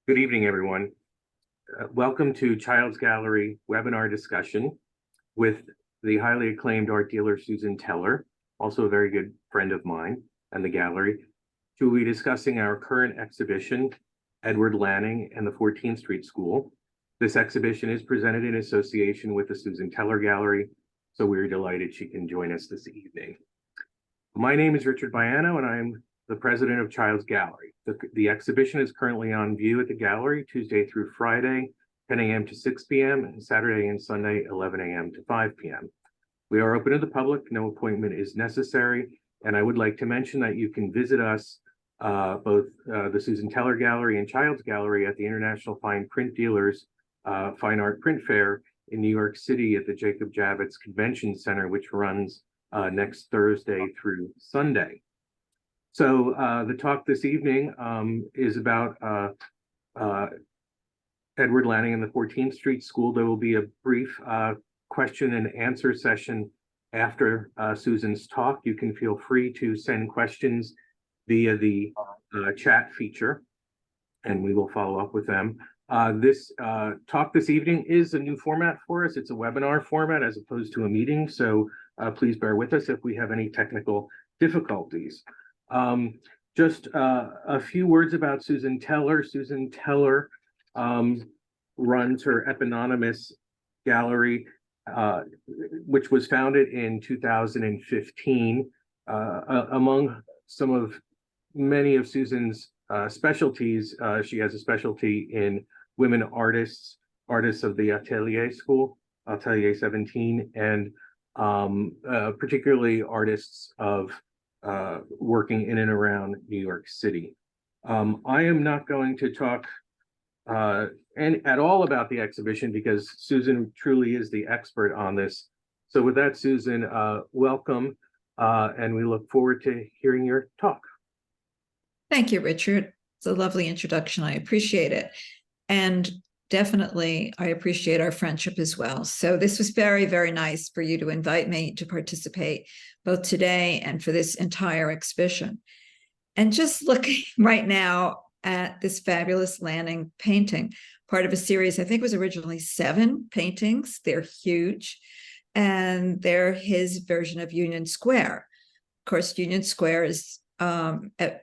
Good evening, everyone. Welcome to Child's Gallery webinar discussion with the highly acclaimed art dealer Susan Teller, also a very good friend of mine and the gallery. She will be discussing our current exhibition, Edward Lanning and the 14th Street School. This exhibition is presented in association with the Susan Teller Gallery, so we're delighted she can join us this evening. My name is Richard Baiano, and I'm the president of Child's Gallery. The exhibition is currently on view at the gallery Tuesday through Friday, 10 a.m. to 6 p.m., and Saturday and Sunday, 11 a.m. to 5 p.m. We are open to the public. No appointment is necessary. And I would like to mention that you can visit us, both the Susan Teller Gallery and Child's Gallery, at the International Fine Print Dealers Fine Art Print Fair in New York City at the Jacob Javits Convention Center, which runs next Thursday through Sunday. So the talk this evening is about Edward Lanning and the 14th Street School. There will be a brief question and answer session after Susan's talk. You can feel free to send questions via the chat feature, and we will follow up with them. This talk this evening is a new format for us. It's a webinar format as opposed to a meeting, so please bear with us if we have any technical difficulties. Just a few words about Susan Teller. Susan Teller runs her eponymous gallery, which was founded in 2015. Among many of Susan's specialties, she has a specialty in women artists of the Atelier School, Atelier 17, and particularly artists of working in and around New York City. I am not going to talk at all about the exhibition because Susan truly is the expert on this. So with that, Susan, welcome, and we look forward to hearing your talk. Thank you, Richard. It's a lovely introduction. I appreciate it. And definitely, I appreciate our friendship as well. So this was very, very nice for you to invite me to participate both today and for this entire exhibition. And just looking right now at this fabulous Lanning painting, part of a series, I think it was originally 7 paintings. They're huge, and they're his version of Union Square. Of course, Union Square is at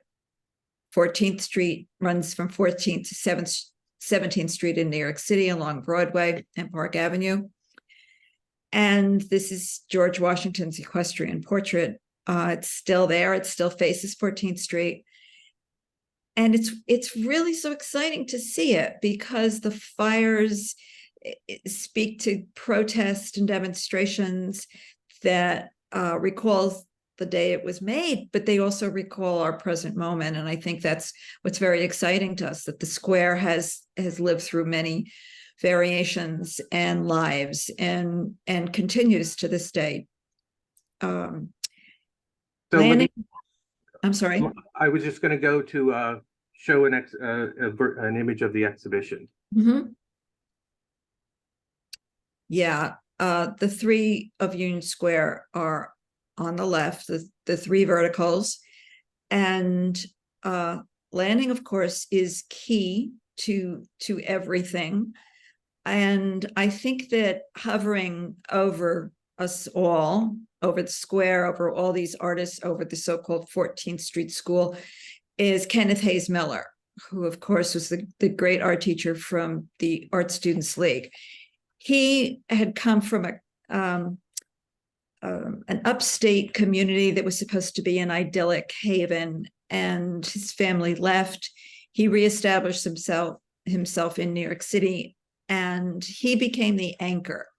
14th Street, runs from 14th to 17th Street in New York City along Broadway and Park Avenue. And this is George Washington's equestrian portrait. It's still there. It still faces 14th Street. And it's really so exciting to see it because the fires speak to protest and demonstrations that recalls the day it was made, but they also recall our present moment. And I think that's what's very exciting to us, that the square has lived through many variations and lives and continues to this day. Lanning, I'm sorry. I was just going to go to show an image of the exhibition. Mm-hmm. Yeah, the 3 of Union Square are on the left, the 3 verticals. And Lanning, of course, is key to everything. And I think that hovering over us all, over the square, over all these artists, over the so-called 14th Street School, is Kenneth Hays Miller, who, of course, was the great art teacher from the Art Students League. He had come from an upstate community that was supposed to be an idyllic haven, and his family left. He reestablished himself in New York City, and he became the anchor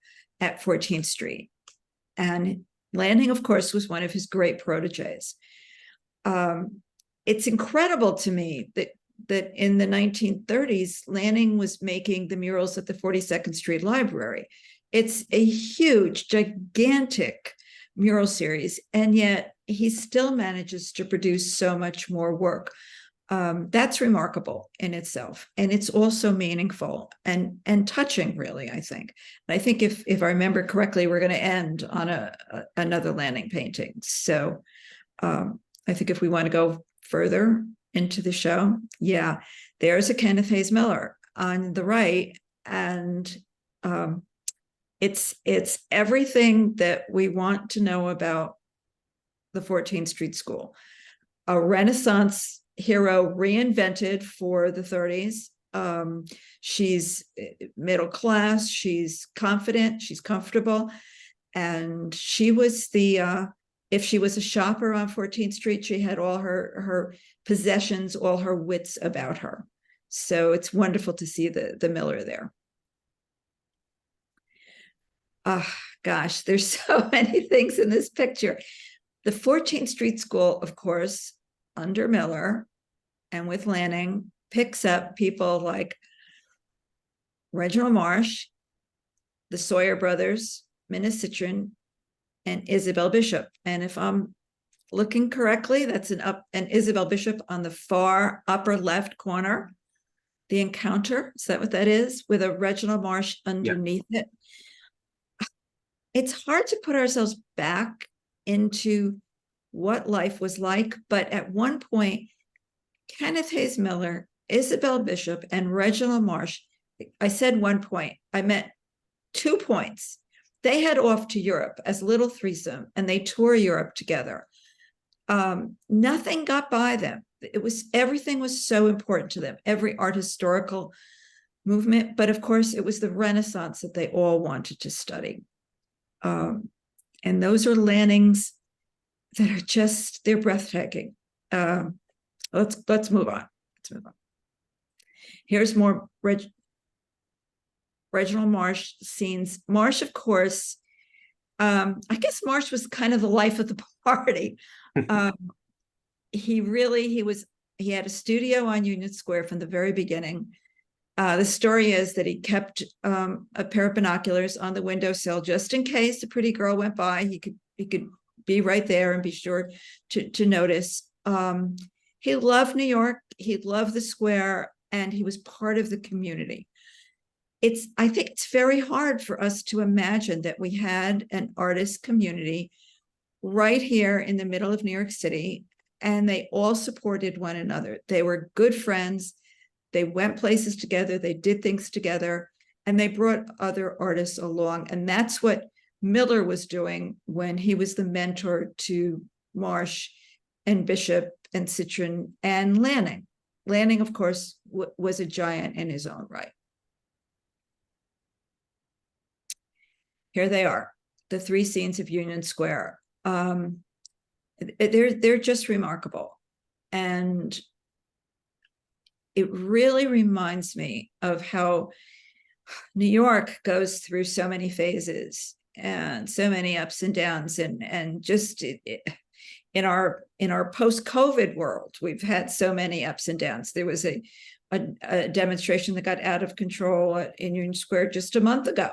at 14th Street. And Lanning, of course, was one of his great proteges. It's incredible to me that in the 1930s, Lanning was making the murals at the 42nd Street Library. It's a huge, gigantic mural series, and yet he still manages to produce so much more work. That's remarkable in itself, and it's also meaningful and touching, really, I think. And I think if I remember correctly, we're going to end on another Lanning painting. So I think if we want to go further into the show. Yeah, there's a Kenneth Hays Miller on the right, and it's everything that we want to know about the 14th Street School. A Renaissance hero reinvented for the 30s. She's middle class, she's confident, she's comfortable, and she was the if she was a shopper on 14th Street, she had all her possessions, all her wits about her. So it's wonderful to see the Miller there. Oh, gosh, there's so many things in this picture. The 14th Street School, of course, under Miller and with Lanning, picks up people like Reginald Marsh, the Sawyer brothers, Minna Citron, and Isabel Bishop. And if I'm looking correctly, that's an Isabel Bishop on the far upper left corner. The Encounter, is that what that is? With a Reginald Marsh underneath it. It's hard to put ourselves back into what life was like, but at one point, Kenneth Hays Miller, Isabel Bishop, and Reginald Marsh, I said 1 point, I meant 2 points. They head off to Europe as a little threesome, and they tour Europe together. Nothing got by them. Everything was so important to them, every art historical movement, but of course it was the Renaissance that they all wanted to study. And those are Lannings that are just, they're breathtaking. Let's move on. Here's more Reginald Marsh scenes. Marsh, of course, I guess Marsh was kind of the life of the party. He had a studio on Union Square from the very beginning. The story is that he kept a pair of binoculars on the windowsill just in case a pretty girl went by. He could be right there and be sure to notice. He loved New York. He loved the square, and he was part of the community. I think it's very hard for us to imagine that we had an artist community right here in the middle of New York City, and they all supported one another. They were good friends. They went places together. They did things together, and they brought other artists along. And that's what Miller was doing when he was the mentor to Marsh and Bishop and Citron and Lanning. Lanning, of course, was a giant in his own right. Here they are, the 3 scenes of Union Square. They're just remarkable. And it really reminds me of how New York goes through so many phases and so many ups and downs, and just in our post-COVID world, we've had so many ups and downs. There was a demonstration that got out of control in Union Square just a month ago,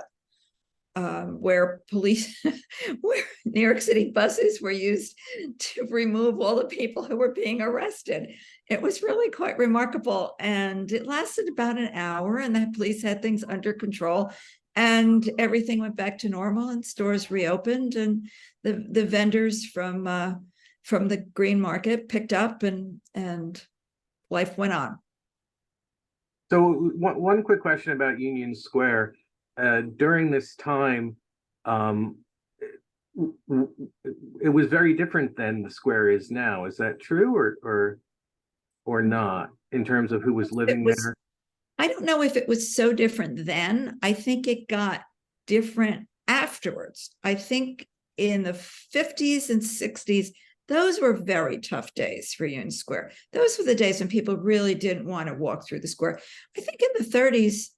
where where New York City buses were used to remove all the people who were being arrested. It was really quite remarkable, and it lasted about an hour, and the police had things under control, and everything went back to normal, and stores reopened, and the vendors from the green market picked up, and life went on. So one quick question about Union Square. During this time, it was very different than the square is now. Is that true, or not, in terms of who was living there? I don't know if it was so different then. I think it got different afterwards. I think in the 50s and 60s, those were very tough days for Union Square. Those were the days when people really didn't want to walk through the square. I think in the 30s,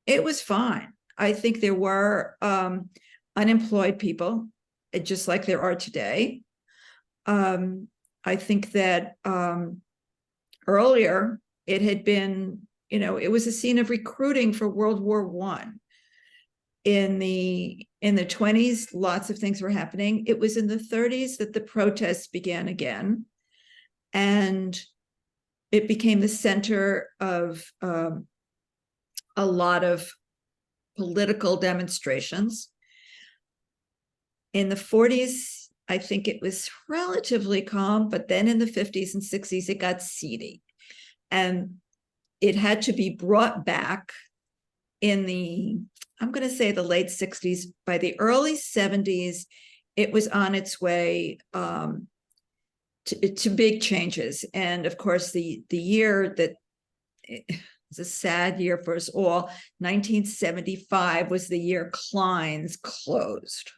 it was fine. I think there were unemployed people, just like there are today. I think that earlier it had been, it was a scene of recruiting for World War I. In the 20s, lots of things were happening. It was in the 30s that the protests began again, and it became the center of a lot of political demonstrations. In the 40s, I think it was relatively calm, but then in the 50s and 60s, it got seedy. and it had to be brought back in the, I'm going to say the late 60s. By the early 70s, it was on its way to big changes. And of course, the year that it's a sad year for us all, 1975 was the year Klein's closed.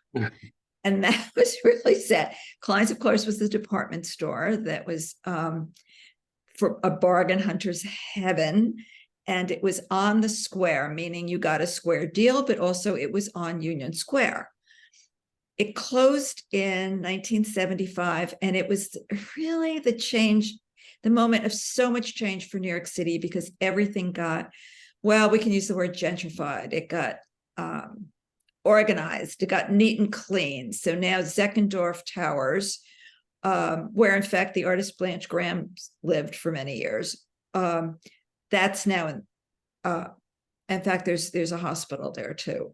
And that was really sad. Klein's, of course, was the department store that was for a bargain hunter's heaven. And it was on the square, meaning you got a square deal, but also it was on Union Square. It closed in 1975, and it was really the change, the moment of so much change for New York City, because everything got, well, we can use the word gentrified. It got organized. It got neat and clean. So now Zeckendorf Towers, where in fact the artist Blanche Graham lived for many years, that's now in fact there's a hospital there too.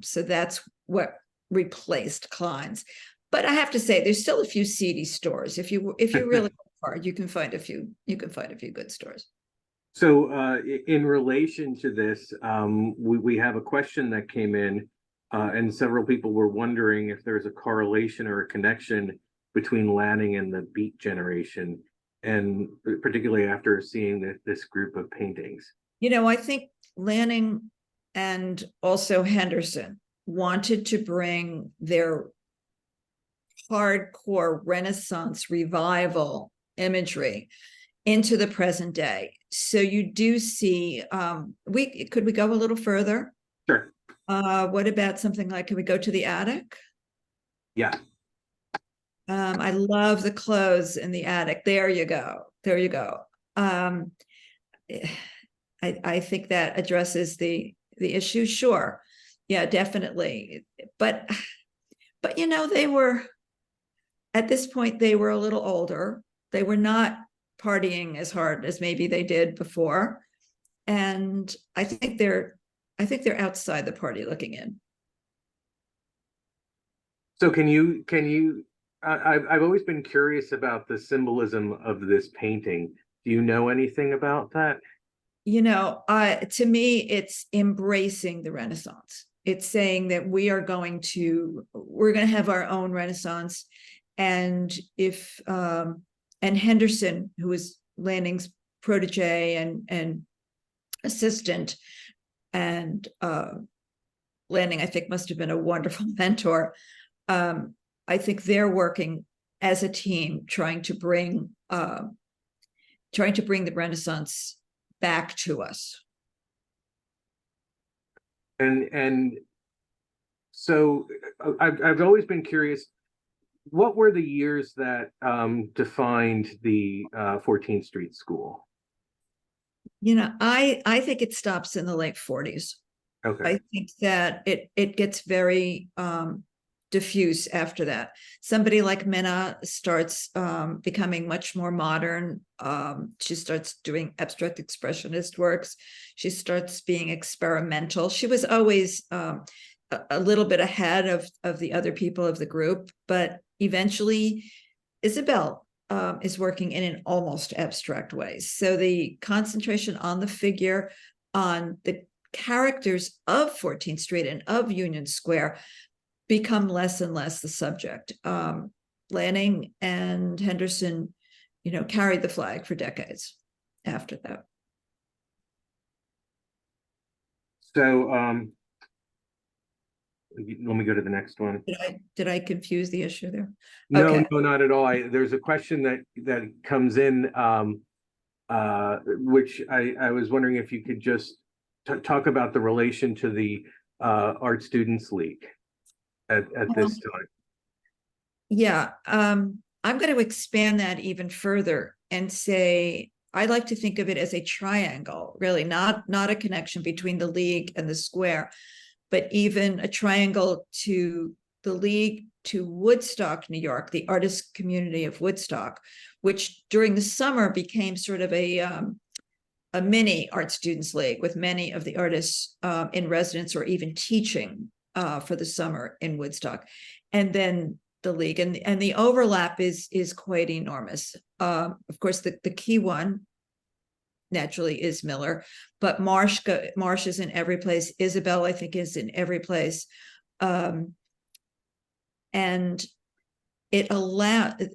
So that's what replaced Klein's. But I have to say, there's still a few seedy stores. If you really work hard, you can find a few good stores. So in relation to this, we have a question that came in, and several people were wondering if there's a correlation or a connection between Lanning and the Beat generation, and particularly after seeing this group of paintings. You know, I think Lanning and also Henderson wanted to bring their hardcore Renaissance revival imagery into the present day. So you do see, could we go a little further? Sure. What about something like, can we go to the attic? Yeah. I love the clothes in the attic. There you go. There you go. I think that addresses the issue. Sure. Yeah, definitely. But you know, they were, at this point, they were a little older. They were not partying as hard as maybe they did before. And I think they're outside the party looking in. So can you I've always been curious about the symbolism of this painting. Do you know anything about that? You know, to me, it's embracing the Renaissance. It's saying that we're going to have our own Renaissance. And if and Henderson, who was Lanning's protege and assistant, and Lanning, I think, must have been a wonderful mentor. I think they're working as a team, trying to bring the Renaissance back to us. And so I've always been curious, what were the years that defined the 14th Street School? You know, I think it stops in the late 40s. Okay. I think that it gets very diffuse after that. Somebody like Minna starts becoming much more modern. She starts doing abstract expressionist works. She starts being experimental. She was always a little bit ahead of the other people of the group, but eventually Isabel is working in an almost abstract way. So the concentration on the figure, on the characters of 14th Street and of Union Square become less and less the subject. Lanning and Henderson, you know, carried the flag for decades after that. So let me go to the next one. Did I confuse the issue there? No, Okay. no, not at all. There's a question that comes in, which I was wondering if you could just talk about the relation to the Art Students League at this time. Yeah, I'm going to expand that even further and say I like to think of it as a triangle, really, not a connection between the league and the square, but even a triangle to the league, to Woodstock, New York, the artist community of Woodstock, which during the summer became sort of a mini Art Students League with many of the artists in residence or even teaching for the summer in Woodstock. And then the league, and the overlap is quite enormous. Of course, the key one naturally is Miller, but Marsh is in every place. Isabel, I think, is in every place. And it allowed,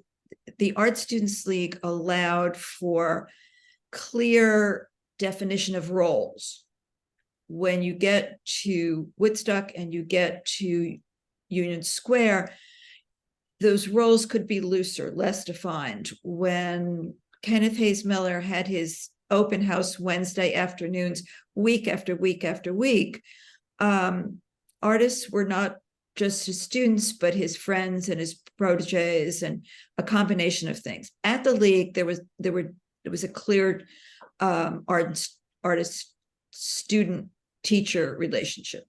the Art Students League allowed for clear definition of roles. When you get to Woodstock and you get to Union Square, those roles could be looser, less defined. When Kenneth Hays Miller had his open house Wednesday afternoons, week after week after week, artists were not just his students, but his friends and his proteges, and a combination of things. At the league, there was a clear artist student teacher relationship.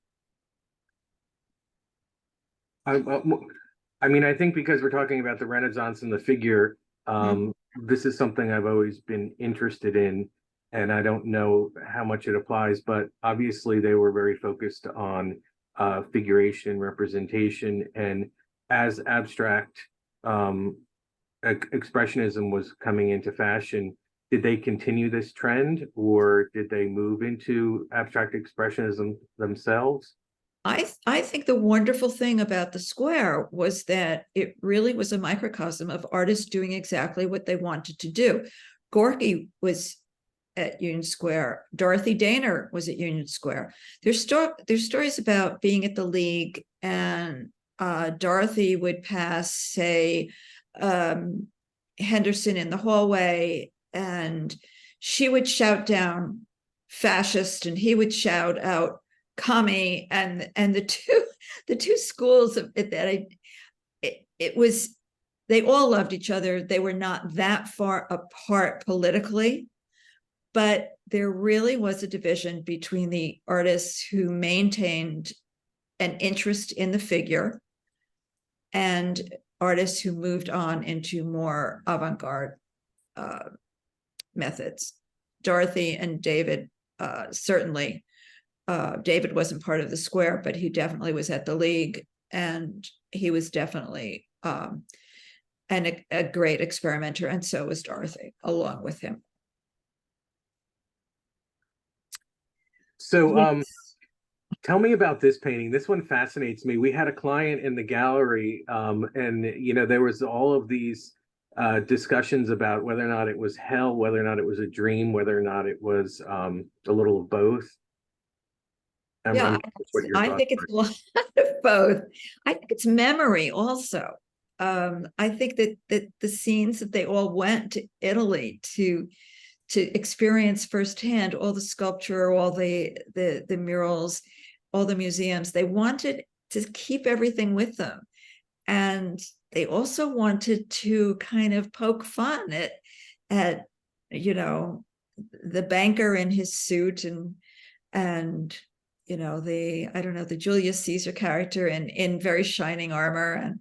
I mean, I think because we're talking about the Renaissance and the figure, this is something I've always been interested in, and I don't know how much it applies, but obviously they were very focused on figuration, representation, and as abstract expressionism was coming into fashion, did they continue this trend, or did they move into abstract expressionism themselves? I think the wonderful thing about the square was that it really was a microcosm of artists doing exactly what they wanted to do. Gorky was at Union Square. Dorothy Daner was at Union Square. There's stories about being at the league, and Dorothy would pass, say, Henderson in the hallway, and she would shout down fascist, and he would shout out commie, and the two schools of it, that it was, they all loved each other. They were not that far apart politically, but there really was a division between the artists who maintained an interest in the figure and artists who moved on into more avant-garde methods. Dorothy and David, certainly, David wasn't part of the square, but he definitely was at the league, and he was definitely a great experimenter, and so was Dorothy along with him. So tell me about this painting. This one fascinates me. We had a client in the gallery, and there was all of these discussions about whether or not it was hell, whether or not it was a dream, whether or not it was a little of both. Yeah, I think it's a lot of both. I think it's memory also. I think that the scenes that they all went to Italy to experience firsthand, all the sculpture, all the murals, all the museums, they wanted to keep everything with them. And they also wanted to kind of poke fun at the banker in his suit, and the Julius Caesar character in very shining armor,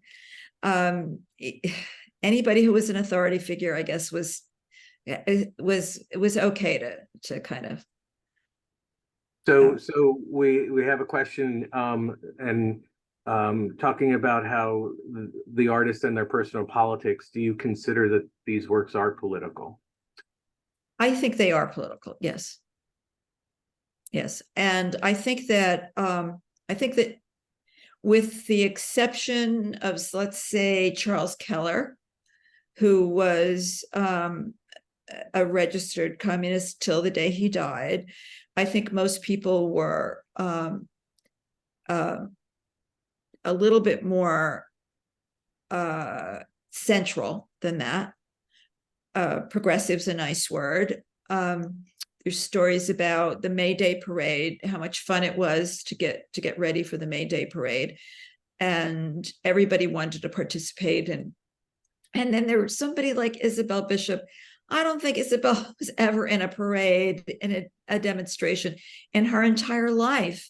and anybody who was an authority figure, I guess, it was okay to kind of. So we have a question, and talking about how the artists and their personal politics. Do you consider that these works are political? I think they are political. Yes. Yes, and I think that with the exception of, let's say, Charles Keller, who was a registered communist till the day he died, I think most people were a little bit more central than that. Progressive's a nice word. There's stories about the May Day parade, how much fun it was to get ready for the May Day parade, and everybody wanted to participate. And then there was somebody like Isabel Bishop. I don't think Isabel was ever in a parade, in a demonstration in her entire life,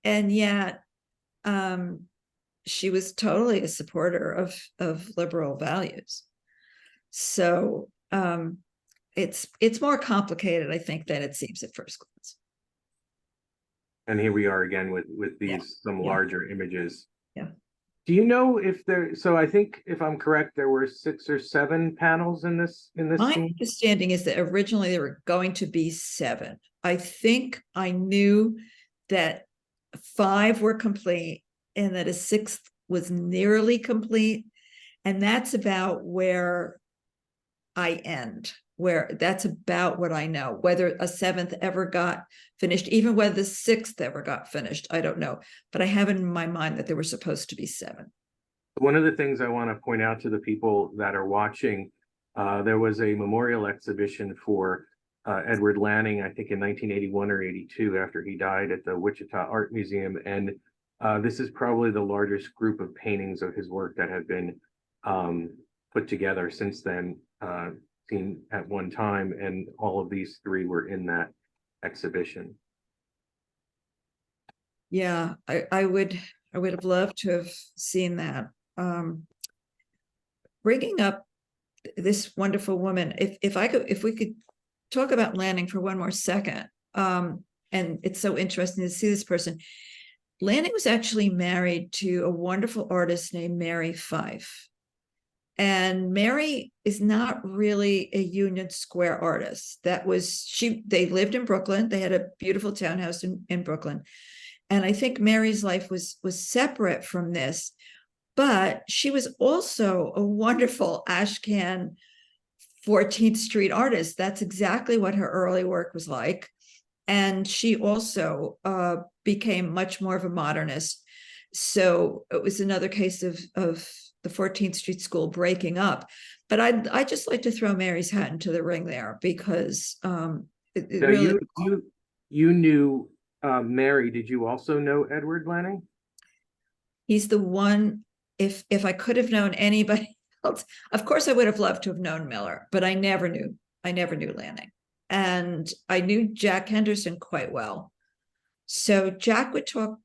and yet she was totally a supporter of liberal values. So it's more complicated, I think, than it seems at first glance. And here we are again with these some larger images. Yeah. Do you know if there, so I think if I'm correct, there were 6 or 7 panels in this My scene? understanding is that originally there were going to be 7. I think I knew that 5 were complete and that a 6th was nearly complete. And that's about where I end, where that's about what I know. Whether a 7th ever got finished, even whether the 6th ever got finished, I don't know. But I have in my mind that there were supposed to be 7. One of the things I want to point out to the people that are watching, there was a memorial exhibition for Edward Lanning, I think in 1981 or 82, after he died at the Wichita Art Museum. And this is probably the largest group of paintings of his work that have been put together since then, seen at one time. And all of these 3 were in that exhibition. Yeah, I would have loved to have seen that. Bringing up this wonderful woman, if we could talk about Lanning for one more second. And it's so interesting to see this person. Lanning was actually married to a wonderful artist named Mary Fife. And Mary is not really a Union Square artist. They lived in Brooklyn. They had a beautiful townhouse in Brooklyn. And I think Mary's life was separate from this, but she was also a wonderful Ashcan 14th Street artist. That's exactly what her early work was like. And she also became much more of a modernist. So it was another case of the 14th Street School breaking up. But I'd just like to throw Mary's hat into the ring there, because it Now, really... you knew Mary. Did you also know Edward Lanning? He's the one, if I could have known anybody else, of course I would have loved to have known Miller, but I never knew Lanning. And I knew Jack Henderson quite well. So Jack would talk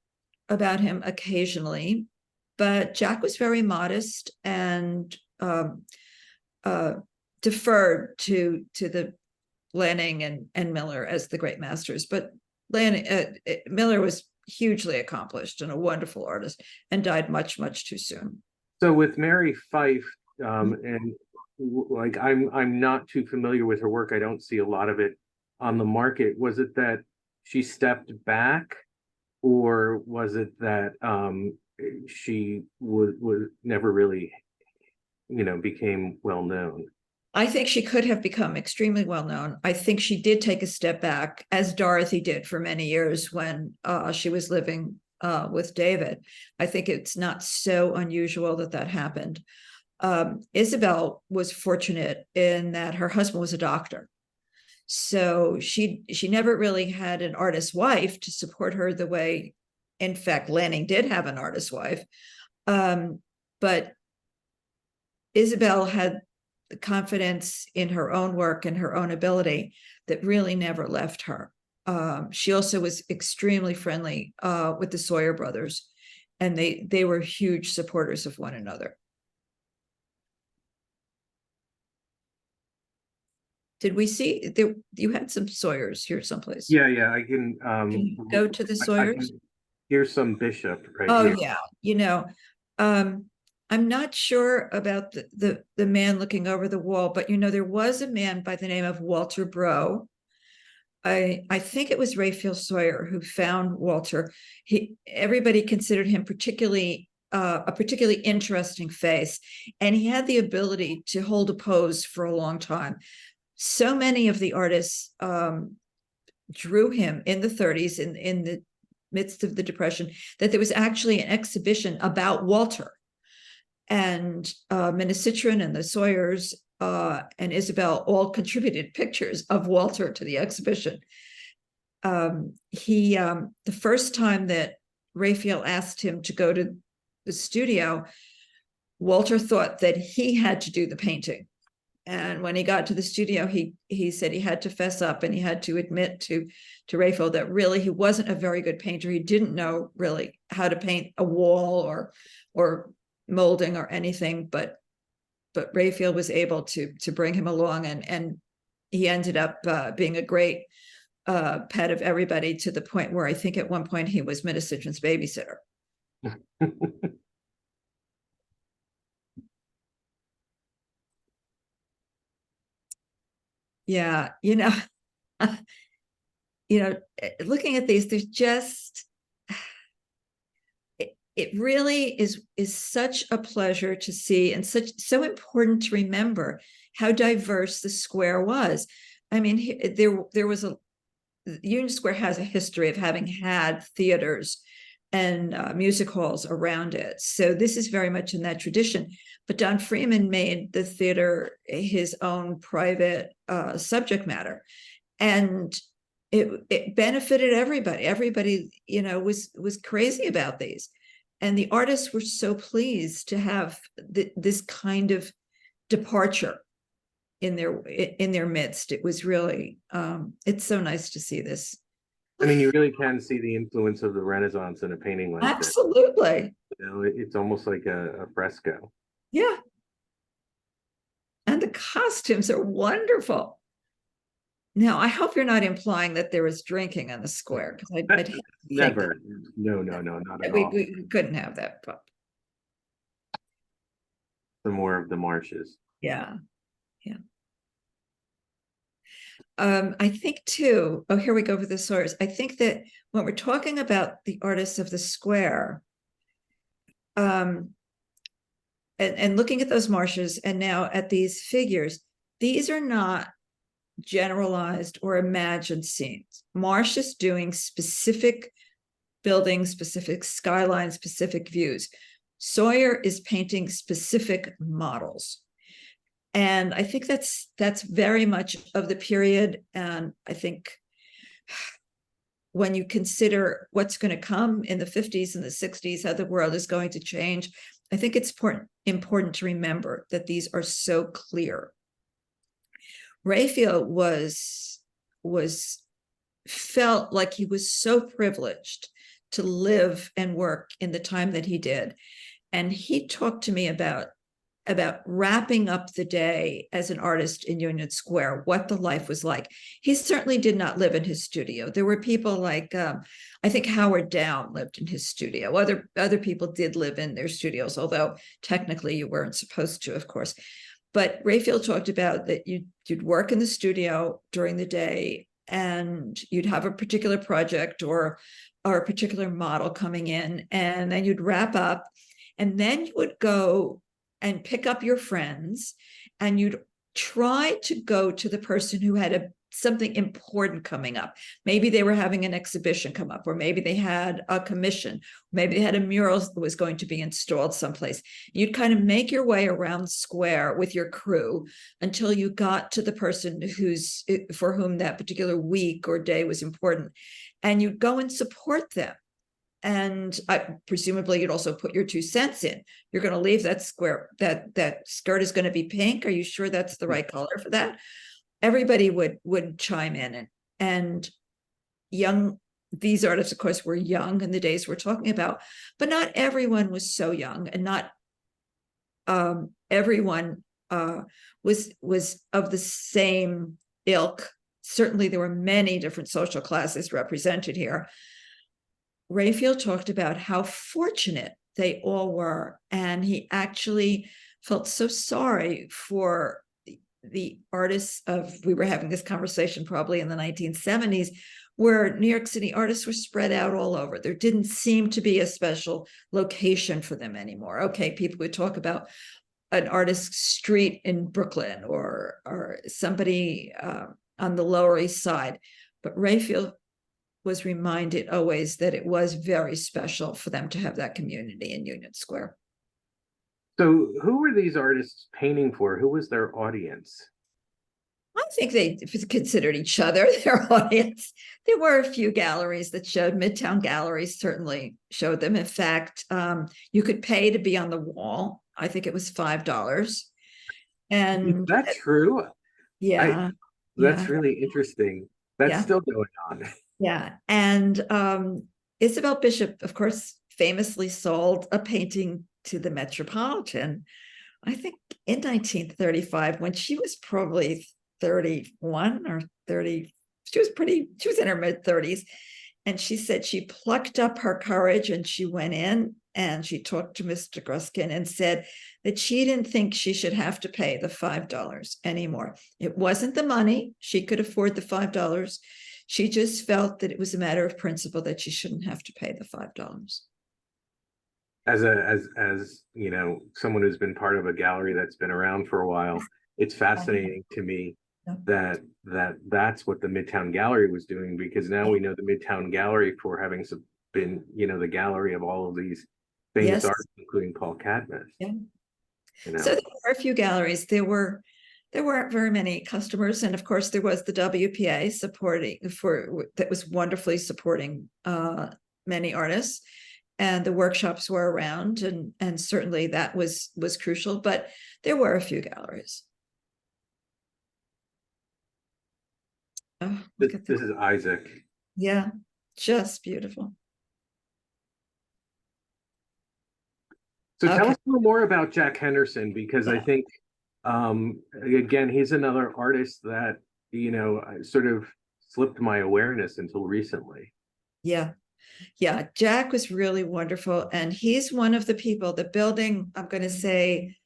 about him occasionally, but Jack was very modest and deferred to the Lanning and Miller as the great masters. But Miller was hugely accomplished and a wonderful artist, and died much, much too soon. So with Mary Fife, and like I'm not too familiar with her work. I don't see a lot of it on the market. Was it that she stepped back, or was it that she was never really, became well known? I think she could have become extremely well known. I think she did take a step back, as Dorothy did for many years when she was living with David. I think it's not so unusual that happened. Isabel was fortunate in that her husband was a doctor. So she never really had an artist's wife to support her the way, in fact, Lanning did have an artist's wife. But Isabel had the confidence in her own work and her own ability that really never left her. She also was extremely friendly with the Sawyer brothers, and they were huge supporters of one another. Did we see there? You had some Sawyers here someplace. Yeah, I can. Can you go to the Sawyers? Here's some Bishop right Oh here. yeah, I'm not sure about the man looking over the wall, but there was a man by the name of Walter Brough. I think it was Raphael Sawyer who found Walter. Everybody considered him a particularly interesting face, and he had the ability to hold a pose for a long time. So many of the artists drew him in the 30s, in the midst of the Depression, that there was actually an exhibition about Walter. And Minicitrin and the Sawyers and Isabel all contributed pictures of Walter to the exhibition. The first time that Raphael asked him to go to the studio, Walter thought that he had to do the painting. And when he got to the studio, he said he had to fess up, and he had to admit to Raphael that really he wasn't a very good painter. He didn't know really how to paint a wall or molding or anything, but Raphael was able to bring him along, and he ended up being a great pet of everybody, to the point where I think at one point he was Minicitrin's babysitter. Yeah, looking at these, there's just it really is such a pleasure to see, and so important to remember how diverse the square was. I mean, there was Union Square has a history of having had theaters and music halls around it. So this is very much in that tradition. But Don Freeman made the theater his own private subject matter. And it benefited everybody. Everybody, was crazy about these. And the artists were so pleased to have this kind of departure in their midst. It was really it's so nice to see this. I mean, you really can see the influence of the Renaissance in a painting like this. Absolutely. It's almost like a fresco. Yeah. And the costumes are wonderful. Now, I hope you're not implying that there was drinking on the square, because I'd Never. No, not at all. We couldn't have that. Some more of the marshes. Yeah. Yeah. I think too, here we go with the source. I think that when we're talking about the artists of the square, and looking at those marshes and now at these figures, these are not generalized or imagined scenes. Marsh is doing specific buildings, specific skylines, specific views. Sawyer is painting specific models. And I think that's very much of the period. And I think when you consider what's going to come in the 50s and the 60s, how the world is going to change, I think it's important to remember that these are so clear. Raphael felt like he was so privileged to live and work in the time that he did. And he talked to me about wrapping up the day as an artist in Union Square, what the life was like. He certainly did not live in his studio. There were people like, I think Howard Down lived in his studio. Other people did live in their studios, although technically you weren't supposed to, of course. But Raphael talked about that you'd work in the studio during the day, and you'd have a particular project or a particular model coming in, and then you'd wrap up, and then you would go and pick up your friends, and you'd try to go to the person who had something important coming up. Maybe they were having an exhibition come up, or maybe they had a commission, maybe they had a mural that was going to be installed someplace. You'd kind of make your way around the square with your crew until you got to the person for whom that particular week or day was important, and you'd go and support them. And presumably you'd also put your 2 cents in. You're going to leave that square, that skirt is going to be pink. Are you sure that's the right color for that? Everybody would chime in, and these artists, of course, were young in the days we're talking about, but not everyone was so young, and not everyone was of the same ilk. Certainly there were many different social classes represented here. Raphael talked about how fortunate they all were, and he actually felt so sorry for the artists we were having this conversation probably in the 1970s, where New York City artists were spread out all over. There didn't seem to be a special location for them anymore. Okay, people would talk about an artist's street in Brooklyn or somebody on the Lower East Side, but Raphael was reminded always that it was very special for them to have that community in Union Square. So who were these artists painting for? Who was their audience? I think they considered each other their audience. There were a few galleries that showed. Midtown Galleries certainly showed them. In fact, you could pay to be on the wall. I think it was $5. And that's true. Yeah. That's really interesting. That's still going on. Yeah. And Isabel Bishop, of course, famously sold a painting to the Metropolitan, I think in 1935, when she was probably 31 or 30. She was in her mid-30s. And she said she plucked up her courage and she went in and she talked to Mr. Gruskin and said that she didn't think she should have to pay the $5 anymore. It wasn't the money. She could afford the $5. She just felt that it was a matter of principle that she shouldn't have to pay the $5. As you know, someone who's been part of a gallery that's been around for a while, it's fascinating to me that's what the Midtown Gallery was doing, because now we know the Midtown Gallery for having been, you know, the gallery of all of these famous Yes. artists, including Paul Cadmus. Yeah. You know? So there were a few galleries. There weren't very many customers, and of course there was the WPA that was wonderfully supporting many artists, and the workshops were around, and certainly that was crucial. But there were a few galleries. Oh, this is Isaac. Yeah, just beautiful. So tell us a little more about Jack Henderson, because I think, again, he's another artist that, you know, sort of slipped my awareness until recently. Yeah. Jack was really wonderful. And he's one of the people, the building, I'm going to say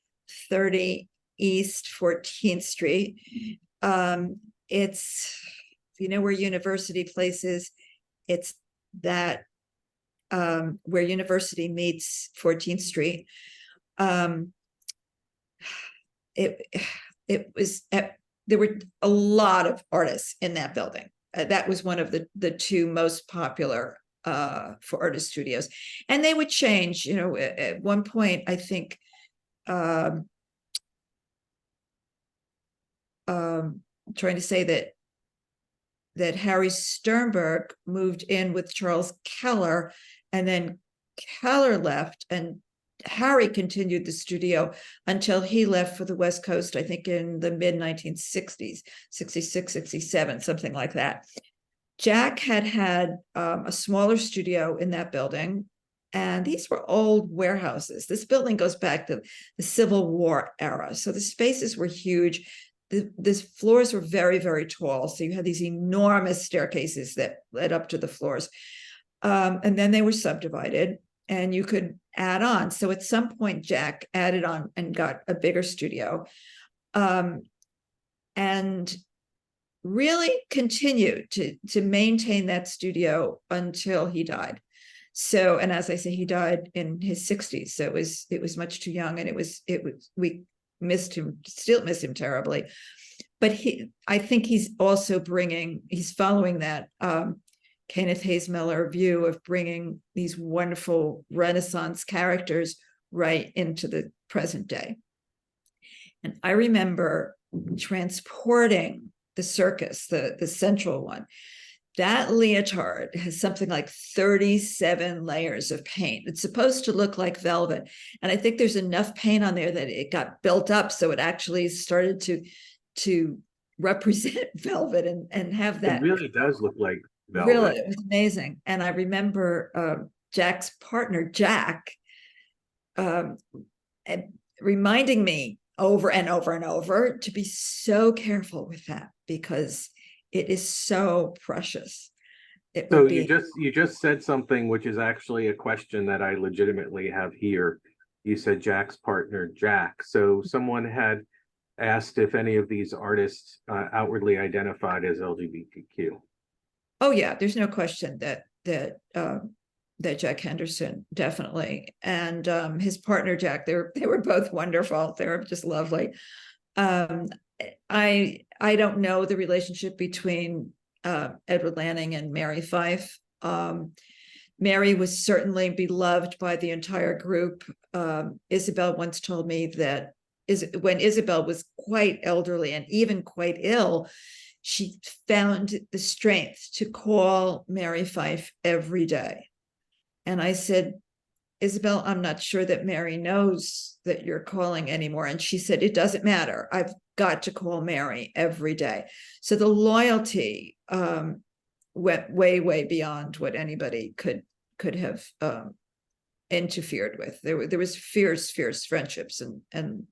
30 East 14th Street. It's, you know, where University Place is, it's that where University meets 14th Street. It was, there were a lot of artists in that building. That was one of the two most popular for artist studios, and they would change. You know, at one point, I think I'm trying to say that Harry Sternberg moved in with Charles Keller, and then Keller left, and Harry continued the studio until he left for the West Coast, I think in the mid 1960s, 66, 67, something like that. Jack had a smaller studio in that building, and these were old warehouses. This building goes back to the Civil War era, so the spaces were huge. The floors were very, very tall, so you had these enormous staircases that led up to the floors, and then they were subdivided, and you could add on. So at some point, Jack added on and got a bigger studio, and really continued to maintain that studio until he died. So, and as I say, he died in his 60s, so it was much too young, and we missed him, still miss him terribly. But I think he's following that Kenneth Hays Miller view of bringing these wonderful Renaissance characters right into the present day. And I remember transporting the circus, the central one. That leotard has something like 37 layers of paint. It's supposed to look like velvet. And I think there's enough paint on there that it got built up, so it actually started to represent velvet and have that. It really does look like velvet. Really, it was amazing. And I remember Jack's partner, Jack, reminding me over and over and over to be so careful with that, because it is so precious. So you just said something which is actually a question that I legitimately have here. You said Jack's partner, Jack. So someone had asked if any of these artists outwardly identified as LGBTQ. Oh yeah, there's no question that Jack Henderson definitely, and his partner Jack, they were both wonderful. They were just lovely. I don't know the relationship between Edward Lanning and Mary Fife. Mary was certainly beloved by the entire group. Isabel once told me that when Isabel was quite elderly and even quite ill, she found the strength to call Mary Fife every day. And I said, Isabel, I'm not sure that Mary knows that you're calling anymore. And she said, it doesn't matter. I've got to call Mary every day. So the loyalty went way, way beyond what anybody could have interfered with. There was fierce friendships and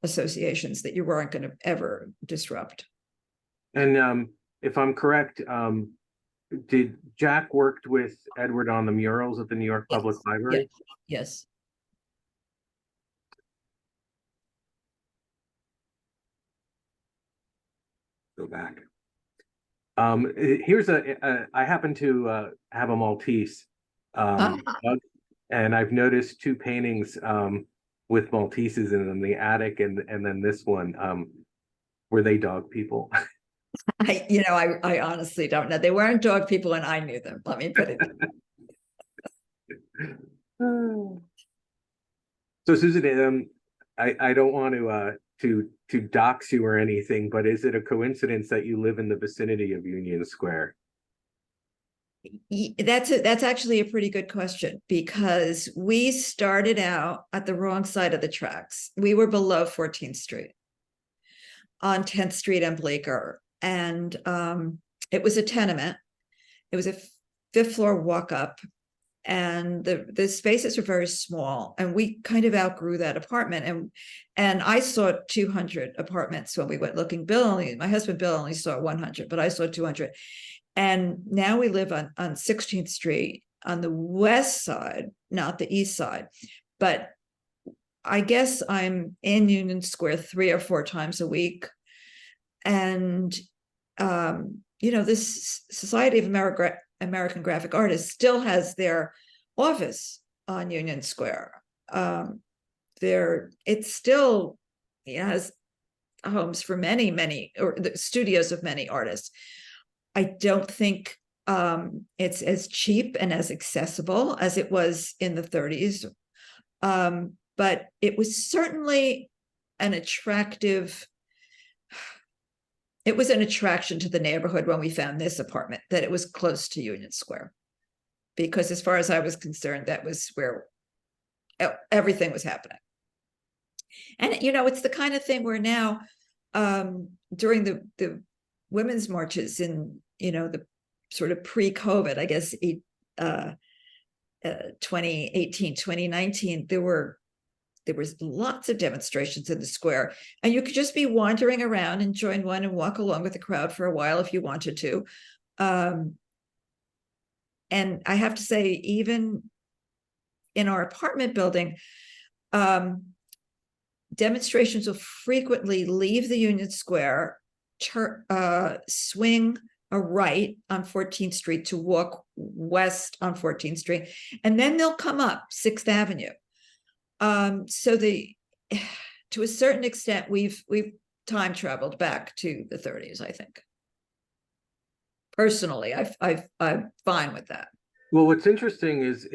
associations that you weren't going to ever disrupt. And if I'm correct, did Jack worked with Edward on the murals at the New York Public Yes, Library? yes. Go back. Here's I happen to have a Maltese dog, and I've noticed two paintings with Malteses in them, the attic and then this one. Were they dog people? I honestly don't know. They weren't dog people and I knew them. Let me put it. So Susan, I don't want to dox you or anything, but is it a coincidence that you live in the vicinity of Union Square? That's actually a pretty good question, because we started out at the wrong side of the tracks. We were below 14th Street on 10th Street and Bleecker. And it was a tenement. It was a fifth floor walk up, and the spaces were very small, and we kind of outgrew that apartment. And I saw 200 apartments when we went looking. My husband Bill only saw 100, but I saw 200. And now we live on 16th Street on the west side, not the east side. But I guess I'm in Union Square 3 or 4 times a week. And this Society of American Graphic Artists still has their office on Union Square. It still has homes for many, or the studios of many artists. I don't think it's as cheap and as accessible as it was in the 30s. But it was certainly an attractive. It was an attraction to the neighborhood when we found this apartment, that it was close to Union Square, because as far as I was concerned, that was where everything was happening. And, it's the kind of thing where now, during the women's marches in, the sort of pre-COVID, I guess, 2018, 2019, there was lots of demonstrations in the square, and you could just be wandering around and join one and walk along with the crowd for a while if you wanted to. And I have to say, even in our apartment building, demonstrations will frequently leave the Union Square, swing a right on 14th Street to walk west on 14th Street, and then they'll come up 6th Avenue. So to a certain extent, we've time traveled back to the 30s, I think. Personally, I'm fine with that. Well, what's interesting is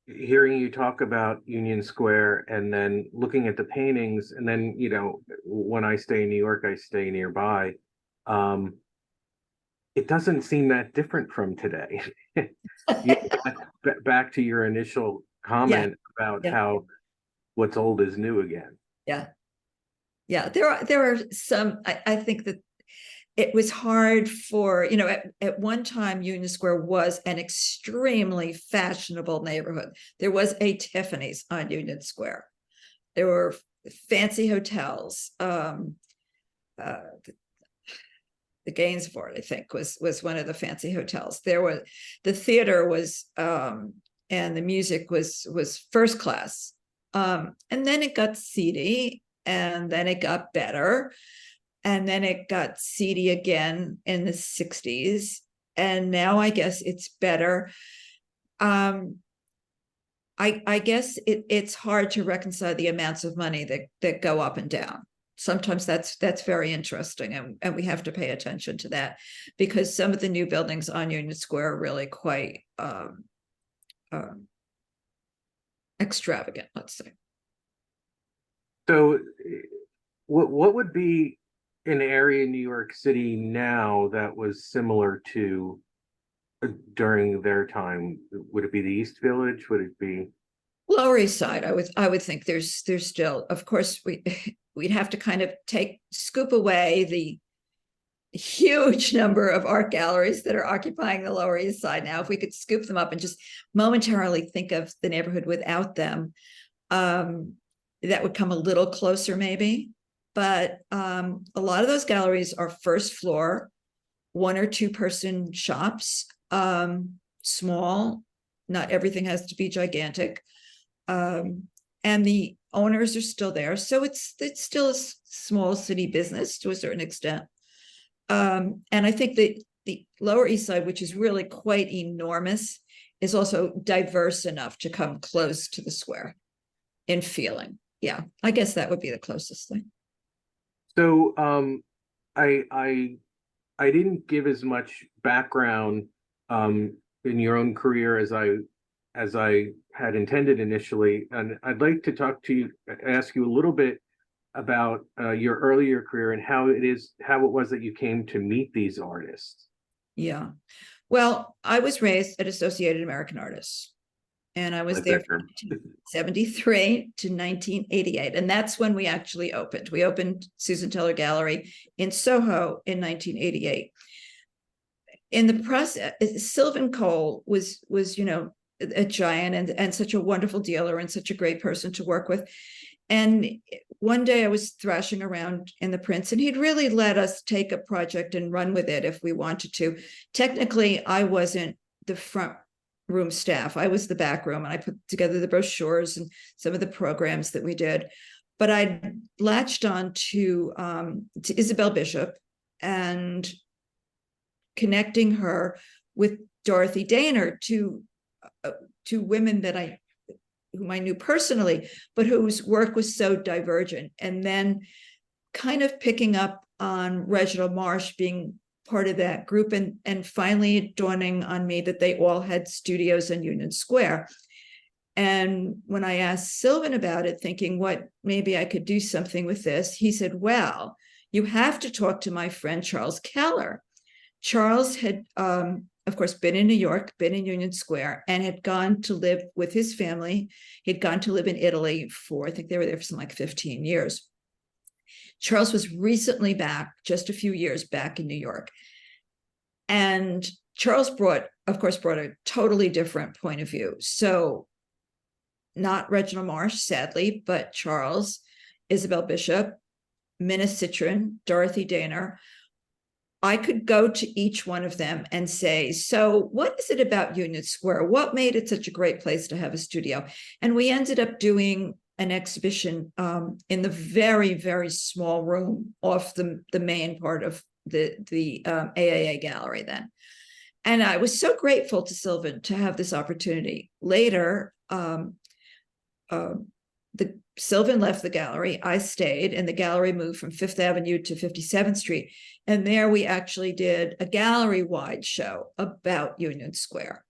hearing you talk about Union Square and then looking at the paintings, and then, when I stay in New York, I stay nearby. It doesn't seem that different from today. Back to your initial comment about how what's old is new again. Yeah. There are some. I think that it was hard for, at one time, Union Square was an extremely fashionable neighborhood. There was a Tiffany's on Union Square. There were fancy hotels. The Gainsbourg, I think, was one of the fancy hotels. There was the theater was, and the music was first class. And then it got seedy, and then it got better, and then it got seedy again in the 60s, and now I guess it's better. I guess it's hard to reconcile the amounts of money that go up and down. Sometimes that's very interesting, and we have to pay attention to that, because some of the new buildings on Union Square are really quite extravagant, let's say. So what would be an area in New York City now that was similar to during their time? Would it be the East Village? Would it be Lower East Side? I would think there's still, of course, we'd have to kind of scoop away the huge number of art galleries that are occupying the Lower East Side now. If we could scoop them up and just momentarily think of the neighborhood without them, that would come a little closer maybe. But a lot of those galleries are first floor, 1 or 2 person shops. small. Not everything has to be gigantic. And the owners are still there. So it's still a small city business to a certain extent. And I think that the Lower East Side, which is really quite enormous, is also diverse enough to come close to the square in feeling. Yeah, I guess that would be the closest thing. So I didn't give as much background in your own career as I had intended initially, and I'd like to ask you a little bit about your earlier career and how it was that you came to meet these artists. Yeah. Well, I was raised at Associated American Artists, and I was there from 1973 to 1988. And that's when we actually opened. We opened Susan Teller Gallery in Soho in 1988. In the process, Sylvan Cole was a giant and such a wonderful dealer and such a great person to work with. And one day I was thrashing around in the prints, and he'd really let us take a project and run with it if we wanted to. Technically, I wasn't the front room staff. I was the back room, and I put together the brochures and some of the programs that we did. But I latched on to Isabel Bishop and connecting her with Dorothy Daynor, two women that whom I knew personally, but whose work was so divergent. And then kind of picking up on Reginald Marsh being part of that group, and finally dawning on me that they all had studios in Union Square. And when I asked Sylvan about it, thinking what maybe I could do something with this, he said, well, you have to talk to my friend Charles Keller. Charles had of course, been in New York, been in Union Square, and had gone to live with his family. He'd gone to live in Italy I think they were there for something like 15 years. Charles was recently back, just a few years back in New York. And Charles brought a totally different point of view. So not Reginald Marsh, sadly, but Charles, Isabel Bishop, Minna Citron, Dorothy Daynor. I could go to each one of them and say, so what is it about Union Square? What made it such a great place to have a studio? And we ended up doing an exhibition in the very, very small room off the main part of the AAA gallery then. And I was so grateful to Sylvan to have this opportunity. Later, Sylvan left the gallery, I stayed, and the gallery moved from Fifth Avenue to 57th Street. And there we actually did a gallery-wide show about Union Square.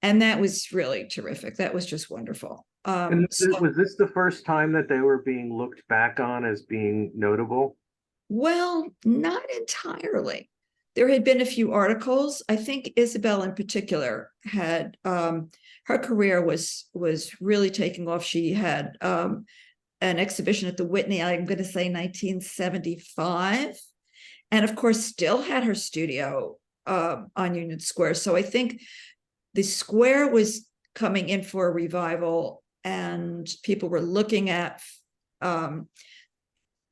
And that was really terrific. That was just wonderful. And was this the first time that they were being looked back on as being notable? Well, not entirely. There had been a few articles. I think Isabel in particular had, her career was really taking off. She had an exhibition at the Whitney, I'm going to say 1975. And of course, still had her studio on Union Square. So I think the square was coming in for a revival, and people were looking at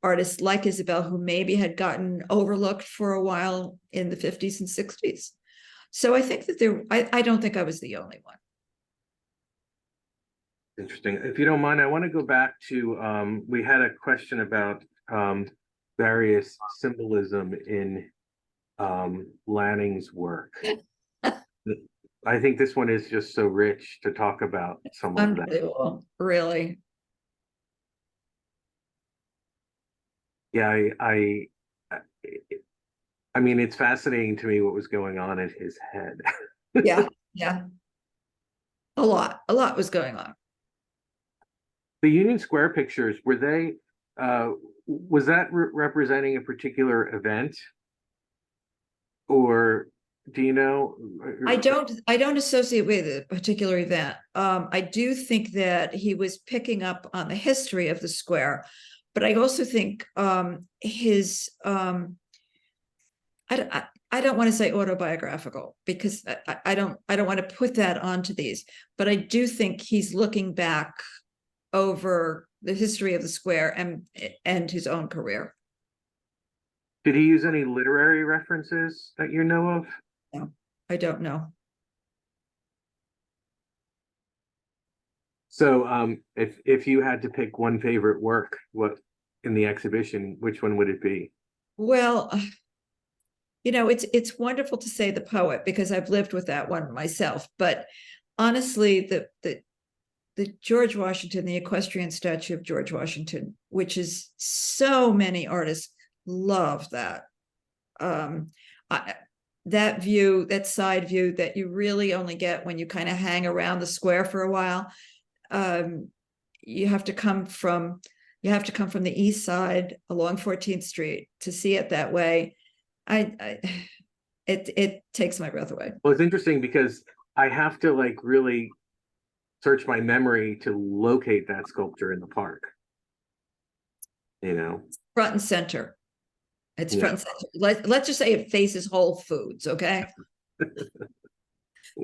artists like Isabel, who maybe had gotten overlooked for a while in the 50s and 60s. So I think that I don't think I was the only one. Interesting. If you don't mind, I want to go back to, we had a question about various symbolism in Lanning's work. I think this one is just so rich to talk about some of that. Really. Yeah, I mean, it's fascinating to me what was going on in his head. Yeah. A lot was going on. The Union Square pictures, were they, was that representing a particular event? Or do you know? I don't associate with a particular event. I do think that he was picking up on the history of the square, but I also think his I don't want to say autobiographical, because I don't want to put that onto these, but I do think he's looking back over the history of the square and his own career. Did he use any literary references that you know of? No, I don't know. So if you had to pick one favorite work, what in the exhibition, which one would it be? Well, it's wonderful to say the poet because I've lived with that one myself. But honestly, the George Washington, the equestrian statue of George Washington, which is so many artists love that. I, that view, that side view that you really only get when you kind of hang around the square for a while. Um, you have to come from the east side along 14th Street to see it that way. It takes my breath away. Well, it's interesting because I have to like really search my memory to locate that sculpture in the park. You know, Front and center. It's front yeah. and center. Let's just say it faces Whole Foods, okay?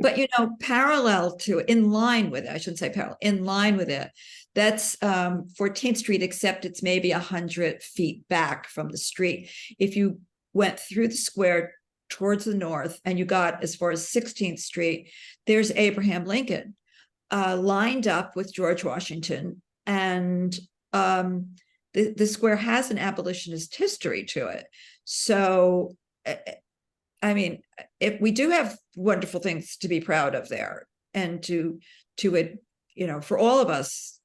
But parallel to, in line with it, I shouldn't say parallel, in line with it, that's 14th Street, except it's maybe 100 feet back from the street. If you went through the square towards the north and you got as far as 16th Street, there's Abraham Lincoln lined up with George Washington. And the square has an abolitionist history to it. So I mean, if we do have wonderful things to be proud of there, and for all of us,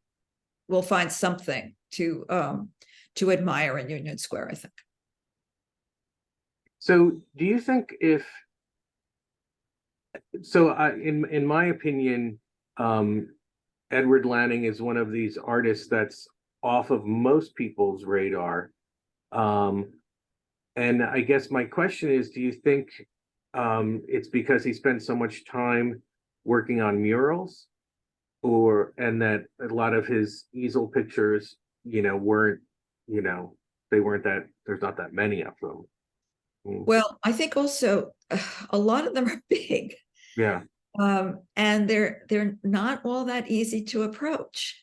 we'll find something to admire in Union Square, I think. So do you think in my opinion, Edward Lanning is one of these artists that's off of most people's radar. And I guess my question is, do you think it's because he spent so much time working on murals, and that a lot of his easel pictures, weren't, they weren't that, there's not that many of them. Well, I think also a lot of them are big. Yeah. And they're not all that easy to approach.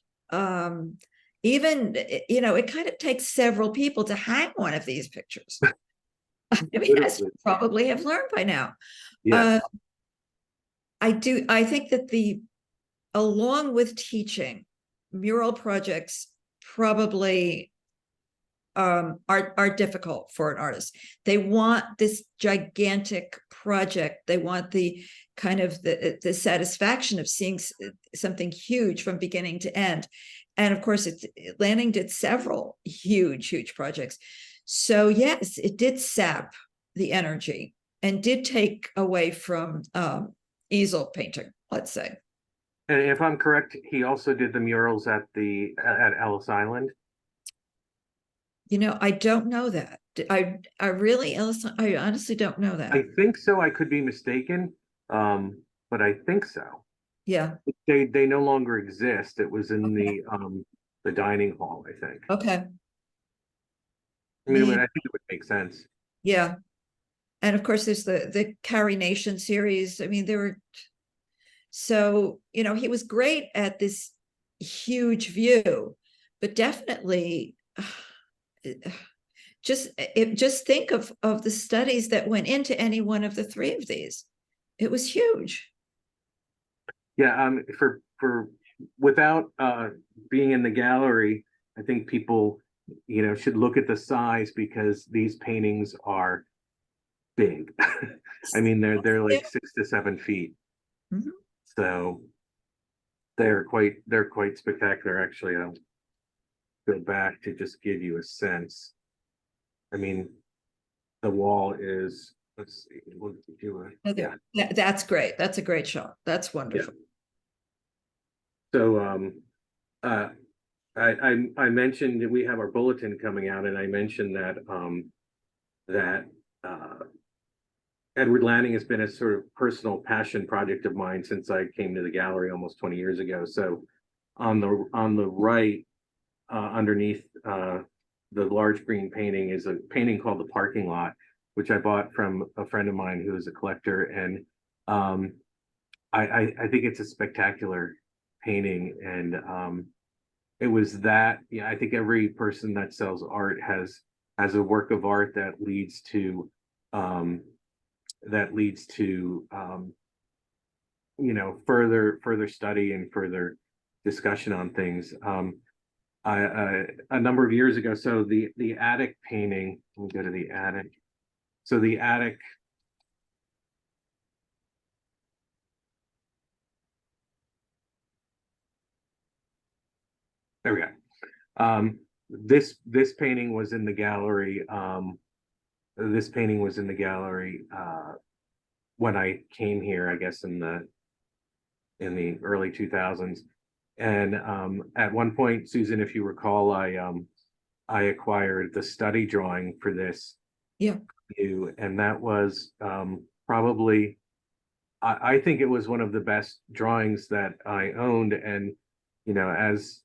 Even, it kind of takes several people to hang one of these pictures. I mean, as you probably have learned by now. Yeah. I think that along with teaching, mural projects probably are difficult for an artist. They want this gigantic project. They want the kind of the satisfaction of seeing something huge from beginning to end. And of course, Lanning did several huge projects. So yes, it did sap the energy and did take away from easel painting, let's say. And if I'm correct, he also did the murals at Ellis Island. I don't know that. I honestly don't know that. I think so. I could be mistaken, but I think so. Yeah. They no longer exist. It was in the dining hall, I think. Okay. I mean, I think it would make sense. Yeah. And of course, there's the Carrie Nation series. I mean, he was great at this huge view, but definitely just think of the studies that went into any one of the three of these. It was huge. Yeah. For without being in the gallery, I think people, should look at the size, because these paintings are big. I mean, they're like 6 to 7 feet. Mm-hmm. So they're quite spectacular. Actually, I'll go back to just give you a sense. I mean, the wall is, let's see, what did you do? Yeah, that's great. That's a great shot. That's wonderful. Yeah. So I mentioned that we have our bulletin coming out, and I mentioned that Edward Lanning has been a sort of personal passion project of mine since I came to the gallery almost 20 years ago. So on the right, underneath the large green painting, is a painting called The Parking Lot, which I bought from a friend of mine who is a collector. And I think it's a spectacular painting. And it was that, I think every person that sells art has a work of art that leads to further study and further discussion on things. A number of years ago, so the attic painting, let me go to the attic. So the attic, there we go. This painting was in the gallery. This painting was in the gallery when I came here, I guess in the early 2000s. And at one point, Susan, if you recall, I acquired the study drawing for this. Yeah. And that was probably, I think it was one of the best drawings that I owned. And you know, as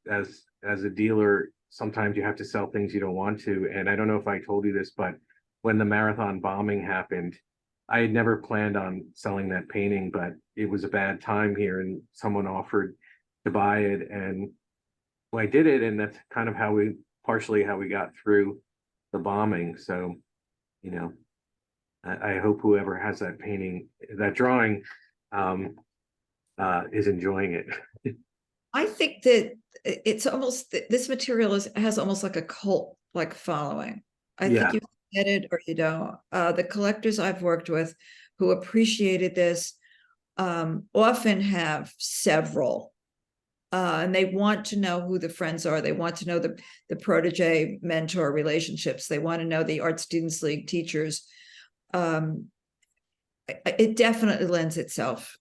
a dealer, sometimes you have to sell things you don't want to. And I don't know if I told you this, but when the marathon bombing happened, I had never planned on selling that painting, but it was a bad time here, and someone offered to buy it, and well, I did it, and that's kind of partially how we got through the bombing. So, you know, I hope whoever has that painting, that drawing, is enjoying it. I think that it's almost, this material has almost like a cult like following. I think you get it or you don't. The collectors I've worked with who appreciated this often have several. And they want to know who the friends are. They want to know the protege mentor relationships. They want to know the Art Students League teachers. It definitely lends itself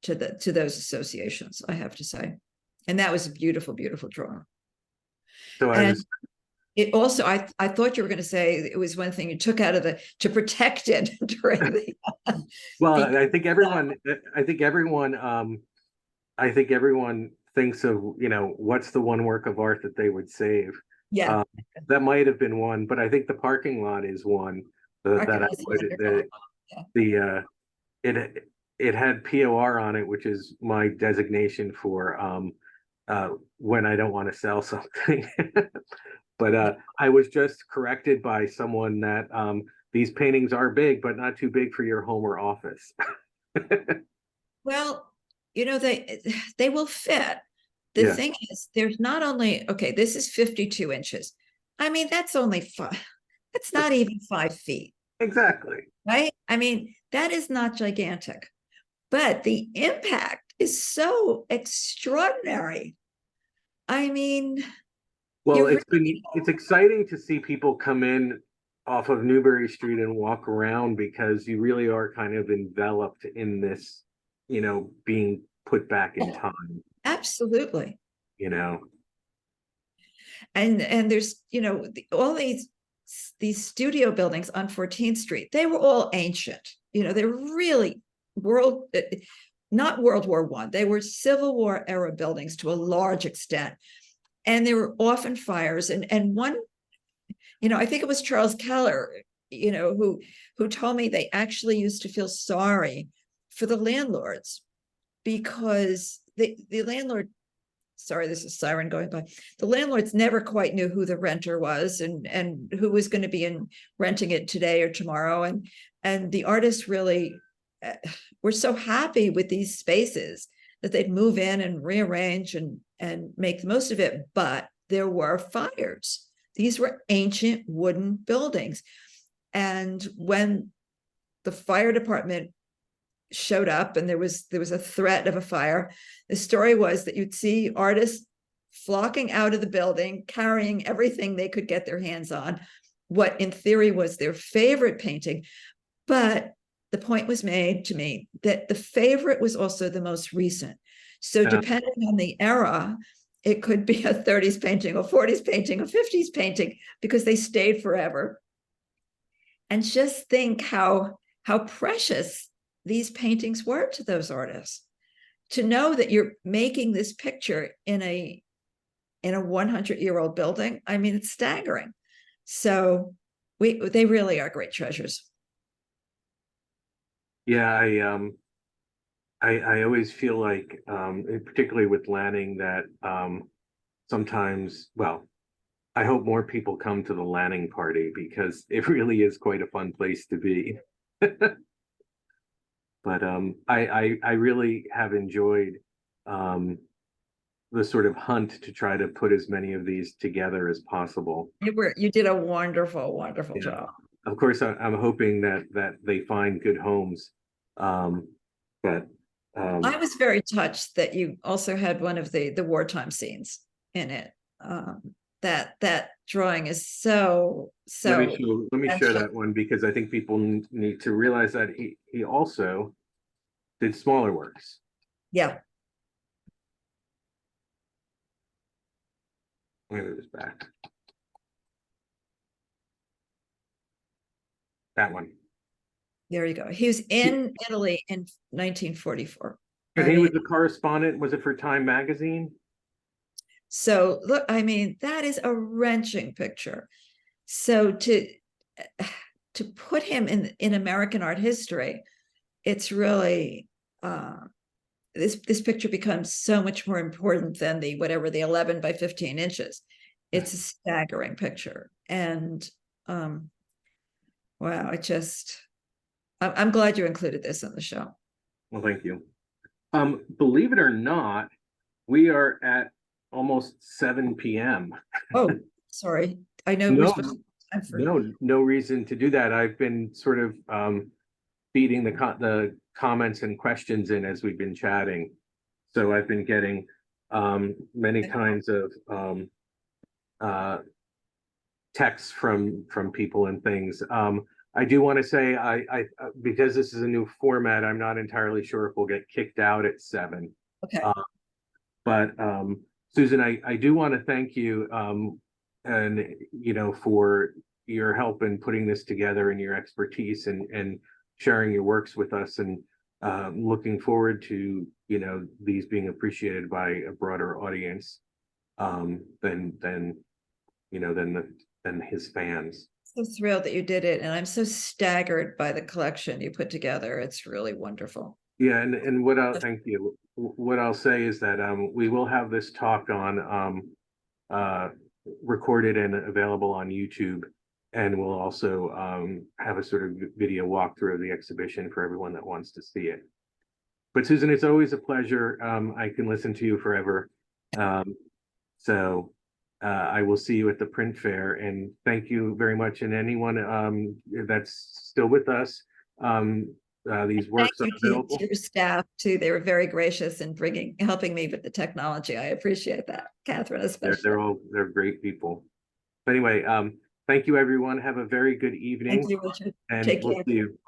to those associations, I have to say. And that was a beautiful, beautiful drawing. So it also, I thought you were going to say it was one thing you took out of to protect it during the. Well, I think everyone thinks of, you know, what's the one work of art that they would save. Yeah, that might have been one, but I think the parking lot is one that I put it had POR on it, which is my designation for when I don't want to sell something. But I was just corrected by someone that these paintings are big, but not too big for your home or office. Well, you know, they will fit. The thing is, there's not only, okay, this is 52 inches. I mean, that's only that's not even 5 feet. Exactly. Right? I mean, that is not gigantic, but the impact is so extraordinary. I mean, well, it's exciting to see people come in off of Newbury Street and walk around, because you really are kind of enveloped in this, you know, being put back in time. Absolutely. You know, and there's, you know, all these studio buildings on 14th Street, they were all ancient. You know, they're really not World War I. They were Civil War era buildings to a large extent. And there were often fires. And one, you know, I think it was Charles Keller, you know, who told me they actually used to feel sorry for the landlords, because the landlord, sorry, this is siren going by. The landlords never quite knew who the renter was and who was going to be renting it today or tomorrow. And the artists really were so happy with these spaces that they'd move in and rearrange and make the most of it. But there were fires. These were ancient wooden buildings. And when the fire department showed up and there was a threat of a fire, the story was that you'd see artists flocking out of the building, carrying everything they could get their hands on, what in theory was their favorite painting. But the point was made to me that the favorite was also the most recent. So depending on the era, it could be a 30s painting, a 40s painting, a 50s painting, because they stayed forever. And just think how precious these paintings were to those artists. To know that you're making this picture in a 100-year-old building, I mean, it's staggering. So they really are great treasures. Yeah, I always feel like, particularly with Lanning, that sometimes, well, I hope more people come to the Lanning party, because it really is quite a fun place to be. But I really have enjoyed the sort of hunt to try to put as many of these together as possible. You did a wonderful, wonderful Yeah. job. Of course, I'm hoping that they find good homes. But I was very touched that you also had one of the wartime scenes in it. That drawing is so let me share essential. that one, because I think people need to realize that he also did smaller works. Yeah. Let me move this back. That one. There you go. He was in Italy in 1944. And I he mean, was the correspondent, was it for Time Magazine? so look, I mean, that is a wrenching picture. So to put him in American art history, it's really this picture becomes so much more important than the 11 by 15 inches. It's a staggering picture. And wow, I'm glad you included this in the show. Well, thank you. Believe it or not, we are at almost 7 p.m. Oh, sorry. I know we're No, supposed to have time for no reason to do that. I've been sort of feeding the comments and questions in as we've been chatting. So I've been getting many kinds of texts from people and things. I do want to say I because this is a new format, I'm not entirely sure if we'll get kicked out at 7. Okay. But Susan, I do want to thank you and for your help in putting this together and your expertise and sharing your works with us, and looking forward to these being appreciated by a broader audience than his fans. So thrilled that you did it, and I'm so staggered by the collection you put together. It's really wonderful. Yeah, and thank you. What I'll say is that we will have this talk on recorded and available on YouTube, and we'll also have a sort of video walkthrough of the exhibition for everyone that wants to see it. But Susan, it's always a pleasure. I can listen to you forever. So I will see you at the print fair, and thank you very much. And anyone that's still with us, these works are available. To your staff too. They were very gracious in helping me with the technology. I appreciate that, Catherine, especially. They're great people. But anyway, thank you everyone. Have a very good evening. Thank you, Richard. And Take we'll care. see you.